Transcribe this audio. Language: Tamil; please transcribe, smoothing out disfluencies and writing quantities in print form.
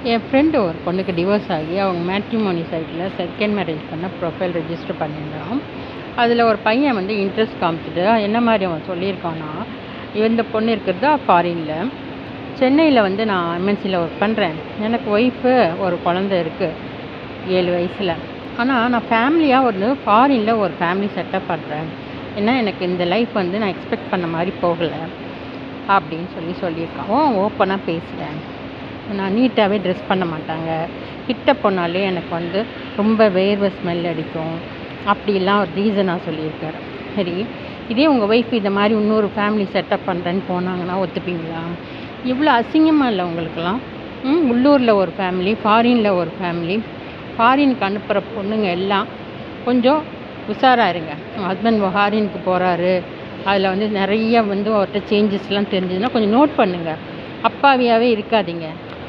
என் ஃப்ரெண்டு ஒரு பொண்ணுக்கு டிவோர்ஸ் ஆகி அவங்க மேட்ரிமோனி சைட்டில் செகண்ட் மேரேஜ் பண்ண ப்ரொஃபைல் ரெஜிஸ்டர் பண்ணியிருந்தான். அதில் ஒரு பையன் வந்து இன்ட்ரெஸ்ட் காமிச்சிட்டு என்ன மாதிரி அவன் சொல்லியிருக்கான்னா, இந்த பொண்ணு இருக்கிறதா ஃபாரினில், சென்னையில் வந்து நான் எம்என்சியில் ஒர்க் பண்ணுறேன், எனக்கு ஒய்ஃபு ஒரு குழந்த இருக்குது 7 வயசில். ஆனால் நான் ஃபேமிலியாக ஃபாரினில் ஒரு ஃபேமிலி செட்டப் பண்ணுறேன், ஏன்னா எனக்கு இந்த லைஃப் வந்து நான் எக்ஸ்பெக்ட் பண்ண மாதிரி போகலை அப்படின்னு சொல்லியிருக்கான். ஓப்பனாக பேசுகிறேன், நான் நீட்டாகவே ட்ரெஸ் பண்ண மாட்டாங்க, கிட்ட போனாலே எனக்கு வந்து ரொம்ப வேர்வை ஸ்மெல் அடிக்கும், அப்படிலாம் ஒரு ரீசனாக சொல்லியிருக்காரு. சரி, இதே உங்கள் ஒய்ஃப் இந்த மாதிரி இன்னொரு ஃபேமிலி செட்டப் பண்ணுறேன்னு போனாங்கன்னா ஒத்துப்பீங்களா? இவ்வளோ அசிங்கமாக இல்லை உங்களுக்கெல்லாம்? உள்ளூரில் ஒரு ஃபேமிலி, ஃபாரினில் ஒரு ஃபேமிலி. ஃபாரினுக்கு அனுப்புகிற பொண்ணுங்க எல்லாம் கொஞ்சம் உஷாராக இருங்க. ஹஸ்பண்ட் ஃபாரினுக்கு போகிறாரு, அதில் வந்து நிறைய வந்து அவர்கிட்ட சேஞ்சஸ்லாம் தெரிஞ்சதுன்னா கொஞ்சம் நோட் பண்ணுங்கள். அப்பாவியாகவே இருக்காதீங்க.